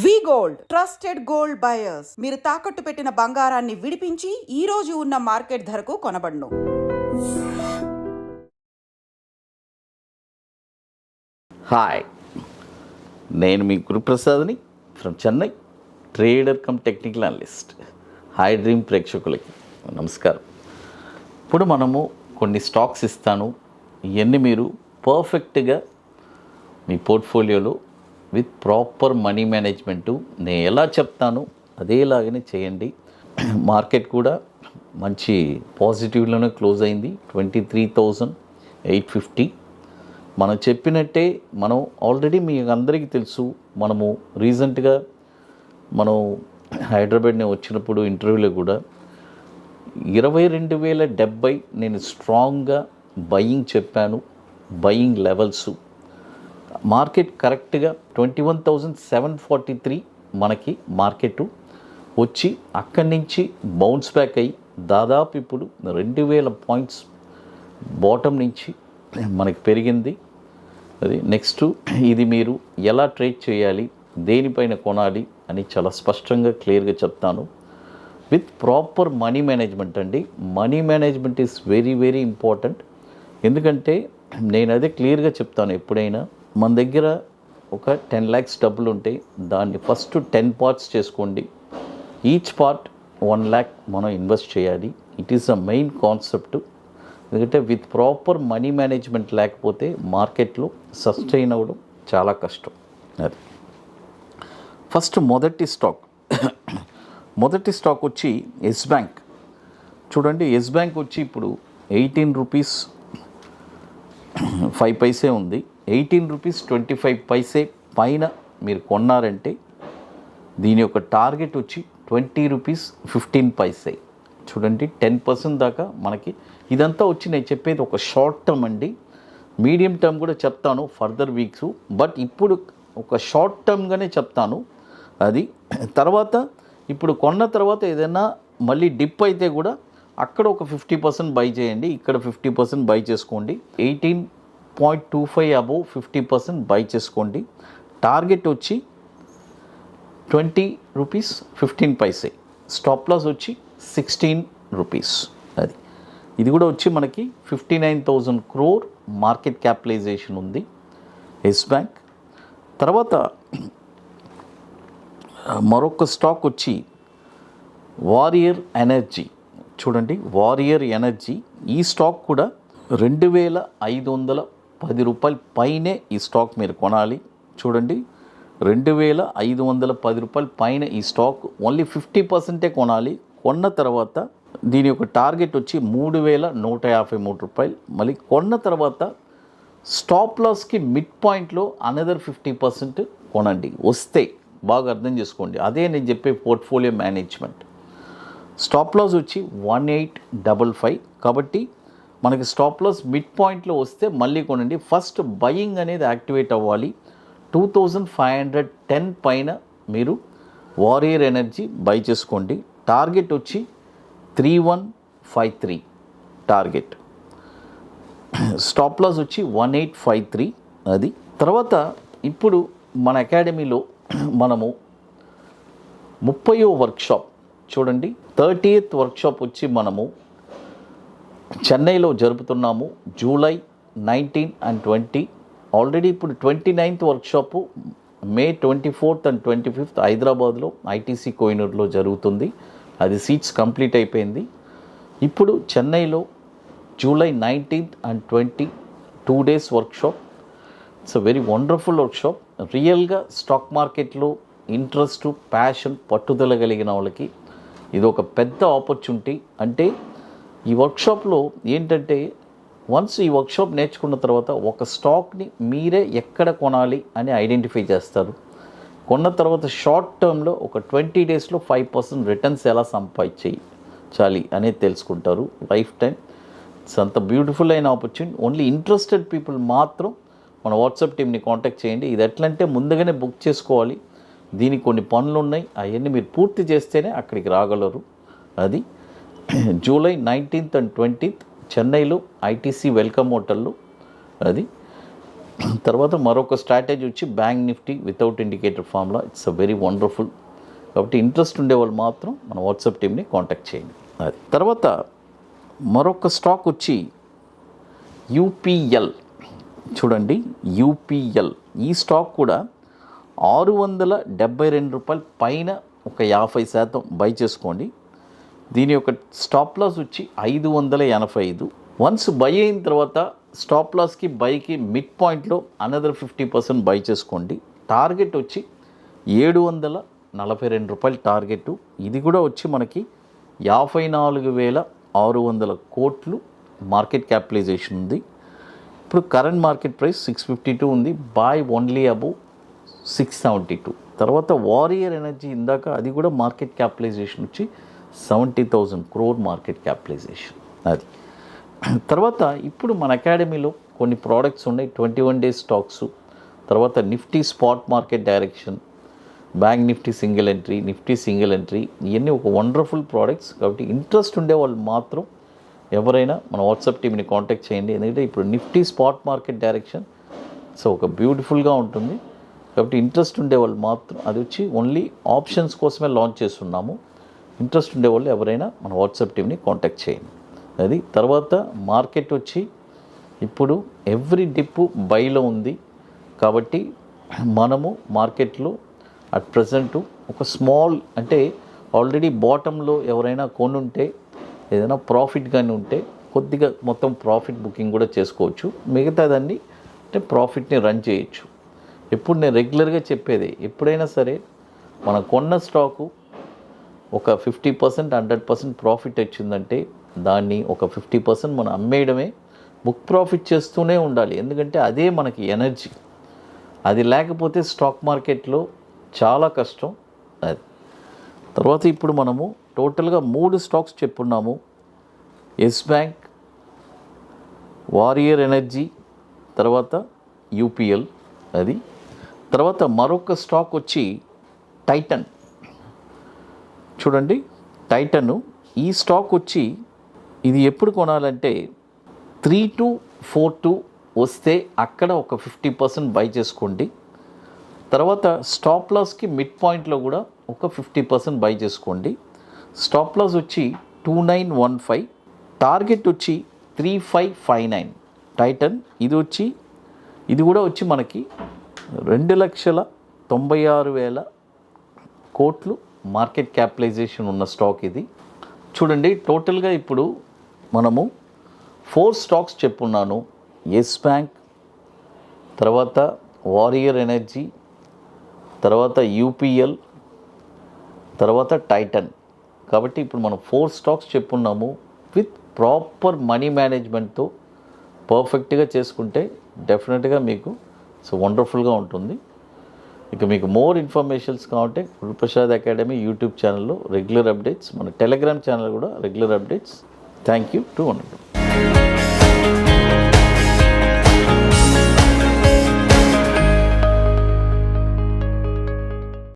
వి gold trusted gold buyers. మీరు తాకట్టు పెట్టిన బంగారాన్ని విడిపించి ఈ రోజు ఉన్న మార్కెట్ ధరకు కొనబడును. హాయ్, నేను మీ గురుప్రసాద్ని from Chennai, trader cum technical analyst. Hi dream ప్రేక్షకులకి నమస్కారం. ఇప్పుడు మనము కొన్ని స్టాక్స్ ఇస్తాను, ఇవన్నీ మీరు పర్ఫెక్ట్గా మీ పోర్ట్ఫోలియోలో విత్ ప్రాపర్ మనీ మేనేజ్మెంటు నేను ఎలా చెప్తాను అదేలాగానే చేయండి. మార్కెట్ కూడా మంచి పాజిటివ్లోనే క్లోజ్ అయింది, 23,850. మనం చెప్పినట్టే మనం ఆల్రెడీ మీ అందరికీ తెలుసు. మనము రీసెంట్గా మనం హైదరాబాద్ నేను వచ్చినప్పుడు ఇంటర్వ్యూలో కూడా 22,070 నేను స్ట్రాంగ్గా బయింగ్ చెప్పాను. బయింగ్ లెవెల్స్ మార్కెట్ కరెక్ట్గా 21,743 మనకి మార్కెట్ వచ్చి అక్కడి నుంచి బౌన్స్ బ్యాక్ అయ్యి దాదాపు ఇప్పుడు 2,000 పాయింట్స్ బాటమ్ నుంచి మనకి పెరిగింది. అది నెక్స్ట్ ఇది మీరు ఎలా ట్రేడ్ చేయాలి, దేనిపైన కొనాలి అని చాలా స్పష్టంగా క్లియర్గా చెప్తాను. విత్ ప్రాపర్ మనీ మేనేజ్మెంట్ అండి. Money management is very very important. ఎందుకంటే నేను అదే క్లియర్గా చెప్తాను. ఎప్పుడైనా మన దగ్గర ఒక 10 lakhs డబ్బులు ఉంటే దాన్ని ఫస్ట్ 10 parts చేసుకోండి. ఈచ్ పార్ట్ 1 lakh మనం ఇన్వెస్ట్ చేయాలి. It is a main concept. ఎందుకంటే విత్ ప్రాపర్ మనీ మేనేజ్మెంట్ లేకపోతే మార్కెట్లో సస్టైన్ అవ్వడం చాలా కష్టం. అది ఫస్ట్ మొదటి స్టాక్ వచ్చి ఎస్ బ్యాంక్. చూడండి, ఎస్ బ్యాంక్ వచ్చి ఇప్పుడు 18 రూపీస్ 5 పైసే ఉంది. 18 రూపీస్ 25 పైసే పైన మీరు కొన్నారంటే దీని యొక్క టార్గెట్ వచ్చి 20 రూపీస్ 15 పైసే. చూడండి, 10% దాకా మనకి ఇదంతా వచ్చి నేను చెప్పేది ఒక షార్ట్ టర్మ్ అండి. మీడియం టర్మ్ కూడా చెప్తాను ఫర్దర్ వీక్స్, బట్ ఇప్పుడు ఒక షార్ట్ టర్మ్గానే చెప్తాను. అది తర్వాత ఇప్పుడు కొన్న తర్వాత ఏదైనా మళ్ళీ డిప్ అయితే కూడా అక్కడ ఒక 50% బై చేయండి, ఇక్కడ 50% బై చేసుకోండి. 18.25 అబోవ్ 50% బై చేసుకోండి. టార్గెట్ వచ్చి 20 రూపీస్ 15 పైసే. స్టాప్ లాస్ వచ్చి 16 రూపీస్. అది ఇది కూడా వచ్చి మనకి 59,000 crore మార్కెట్ క్యాపిటలైజేషన్ ఉంది ఎస్ బ్యాంక్. తర్వాత మరొక స్టాక్ వచ్చి వారియర్ ఎనర్జీ. చూడండి, వారియర్ ఎనర్జీ ఈ స్టాక్ కూడా 2,510 రూపాయల పైనే ఈ స్టాక్ మీరు కొనాలి. చూడండి, 2,510 రూపాయల పైన ఈ స్టాక్ ఓన్లీ 50% కొనాలి. కొన్న తర్వాత దీని యొక్క టార్గెట్ వచ్చి 3,153 రూపాయలు. మళ్ళీ కొన్న తర్వాత స్టాప్ లాస్కి మిడ్ పాయింట్లో అనదర్ 50% కొనండి వస్తే. బాగా అర్థం చేసుకోండి, అదే నేను చెప్పే పోర్ట్ఫోలియో మేనేజ్మెంట్. స్టాప్ లాస్ వచ్చి 1855. కాబట్టి మనకి స్టాప్ లాస్ మిడ్ పాయింట్లో వస్తే మళ్ళీ కొనండి. ఫస్ట్ బయింగ్ అనేది యాక్టివేట్ అవ్వాలి. 2,510 పైన మీరు వారియర్ ఎనర్జీ బై చేసుకోండి. టార్గెట్ వచ్చి 3,153 టార్గెట్. స్టాప్ లాస్ వచ్చి 1,853. అది తర్వాత ఇప్పుడు మన అకాడమీలో మనము 30వ వర్క్షాప్, చూడండి 30th వర్క్షాప్ వచ్చి మనము చెన్నైలో జరుపుతున్నాము. July 19 and 20. ఆల్రెడీ ఇప్పుడు 29th workshop May 24th and 25th హైదరాబాద్లో ఐటీసీ కోహినూర్లో జరుగుతుంది. అది సీట్స్ కంప్లీట్ అయిపోయింది. ఇప్పుడు చెన్నైలో July 19th and 20 2 days workshop. It's a very wonderful workshop. రియల్గా స్టాక్ మార్కెట్లో ఇంట్రెస్ట్, ప్యాషన్, పట్టుదల కలిగిన వాళ్ళకి ఇది ఒక పెద్ద ఆపర్చునిటీ. అంటే ఈ వర్క్షాప్లో ఏంటంటే వన్స్ ఈ వర్క్షాప్ నేర్చుకున్న తర్వాత ఒక స్టాక్ని మీరే ఎక్కడ కొనాలి అని ఐడెంటిఫై చేస్తారు. కొన్న తర్వాత షార్ట్ టర్మ్లో ఒక 20 daysలో 5% రిటర్న్స్ ఎలా సంపాదించాలి అనేది తెలుసుకుంటారు లైఫ్ టైం. ఇట్స్ అంత బ్యూటిఫుల్ అయిన ఆపర్చునిటీ. ఓన్లీ ఇంట్రెస్టెడ్ పీపుల్ మాత్రం మన వాట్సాప్ టీమ్ని కాంటాక్ట్ చేయండి. ఇది ఎట్లంటే ముందుగానే బుక్ చేసుకోవాలి. దీనికి కొన్ని పనులు ఉన్నాయి, అవన్నీ మీరు పూర్తి చేస్తేనే అక్కడికి రాగలరు. అది జూలై 19th and 20th చెన్నైలో ఐటీసీ వెల్కమ్ హోటల్లో. అది తర్వాత మరొక స్ట్రాటజీ వచ్చి bank Nifty without indicator formula. It's a very wonderful. కాబట్టి ఇంట్రెస్ట్ ఉండేవాళ్ళు మాత్రం మన వాట్సాప్ టీమ్ని కాంటాక్ట్ చేయండి. అది తర్వాత మరొక స్టాక్ వచ్చి యూపీఎల్. చూడండి, యూపీఎల్ ఈ స్టాక్ కూడా 672 రూపాయల పైన ఒక 50% బై చేసుకోండి. దీని యొక్క స్టాప్ లాస్ వచ్చి 585. వన్స్ బై అయిన తర్వాత స్టాప్ లాస్కి బైకి మిడ్ పాయింట్లో అనదర్ 50% బై చేసుకోండి. టార్గెట్ వచ్చి 742 రూపాయలు టార్గెట్. ఇది కూడా వచ్చి మనకి 54,600 కోట్లు మార్కెట్ క్యాపిటలైజేషన్ ఉంది. ఇప్పుడు కరెంట్ మార్కెట్ ప్రైస్ 652 ఉంది. By only above 672. తర్వాత వారియర్ ఎనర్జీ ఇందాక అది కూడా మార్కెట్ క్యాపిటలైజేషన్ వచ్చి 70,000 crore మార్కెట్ క్యాపిటలైజేషన్. అది తర్వాత ఇప్పుడు మన అకాడమీలో కొన్ని ప్రోడక్ట్స్ ఉన్నాయి, 21 days స్టాక్స్. తర్వాత Nifty spot market direction, bank Nifty single entry, Nifty single entry, ఇవన్నీ ఒక వండర్ఫుల్ ప్రోడక్ట్స్. కాబట్టి ఇంట్రెస్ట్ ఉండే వాళ్ళు మాత్రం ఎవరైనా మన వాట్సాప్ టీమ్ని కాంటాక్ట్ చేయండి. ఎందుకంటే ఇప్పుడు Nifty spot market direction so ఒక బ్యూటిఫుల్గా ఉంటుంది. కాబట్టి ఇంట్రెస్ట్ ఉండేవాళ్ళు మాత్రం అది వచ్చి ఓన్లీ ఆప్షన్స్ కోసమే లాంచ్ చేస్తున్నాము. ఇంట్రెస్ట్ ఉండేవాళ్ళు ఎవరైనా మన వాట్సాప్ టీమ్ని కాంటాక్ట్ చేయండి. అది తర్వాత మార్కెట్ వచ్చి ఇప్పుడు ఎవ్రీ డిప్ బైలో ఉంది. కాబట్టి మనము మార్కెట్లో అట్ ప్రజెంట్ ఒక స్మాల్ అంటే ఆల్రెడీ బాటంలో ఎవరైనా కొనుంటే ఏదైనా ప్రాఫిట్ కానీ ఉంటే కొద్దిగా మొత్తం ప్రాఫిట్ బుకింగ్ కూడా చేసుకోవచ్చు. మిగతాదాన్ని అంటే ప్రాఫిట్ని రన్ చేయొచ్చు. ఎప్పుడు నేను రెగ్యులర్గా చెప్పేది, ఎప్పుడైనా సరే మనం కొన్న స్టాకు ఒక 50% 100% ప్రాఫిట్ వచ్చిందంటే దాన్ని ఒక 50% మనం అమ్మేయడమే, బుక్ ప్రాఫిట్ చేస్తూనే ఉండాలి. ఎందుకంటే అదే మనకి ఎనర్జీ. అది లేకపోతే స్టాక్ మార్కెట్లో చాలా కష్టం. అది తర్వాత ఇప్పుడు మనము టోటల్గా 3 స్టాక్స్ చెప్పున్నాము. ఎస్ బ్యాంక్, వారియర్ ఎనర్జీ, తర్వాత యూపీఎల్. అది తర్వాత మరొక స్టాక్ వచ్చి టైటన్. చూడండి, టైటన్ ఈ స్టాక్ వచ్చి ఇది ఎప్పుడు కొనాలంటే 3242 వస్తే అక్కడ ఒక 50% బై చేసుకోండి. తర్వాత స్టాప్ లాస్కి మిడ్ పాయింట్లో కూడా ఒక 50% బై చేసుకోండి. స్టాప్ లాస్ వచ్చి 2915, టార్గెట్ వచ్చి 3559. టైటన్ ఇది కూడా వచ్చి మనకి 2,96,000 కోట్లు మార్కెట్ క్యాపిటలైజేషన్ ఉన్న స్టాక్ ఇది. చూడండి, టోటల్గా ఇప్పుడు మనము 4 స్టాక్స్ చెప్పున్నాను. ఎస్ బ్యాంక్, తర్వాత వారియర్ ఎనర్జీ, తర్వాత యూపీఎల్, తర్వాత టైటన్. కాబట్టి ఇప్పుడు మనం 4 స్టాక్స్ చెప్పున్నాము. విత్ ప్రాపర్ మనీ మేనేజ్మెంట్తో పర్ఫెక్ట్గా చేసుకుంటే డెఫినెట్గా మీకు సో వండర్ఫుల్గా ఉంటుంది. ఇక మీకు మోర్ ఇన్ఫర్మేషన్స్ కావాలంటే గురుప్రసాద్ అకాడమీ యూట్యూబ్ ఛానల్లో రెగ్యులర్ అప్డేట్స్, మన టెలిగ్రామ్ ఛానల్ కూడా regular updates. Thank you to one.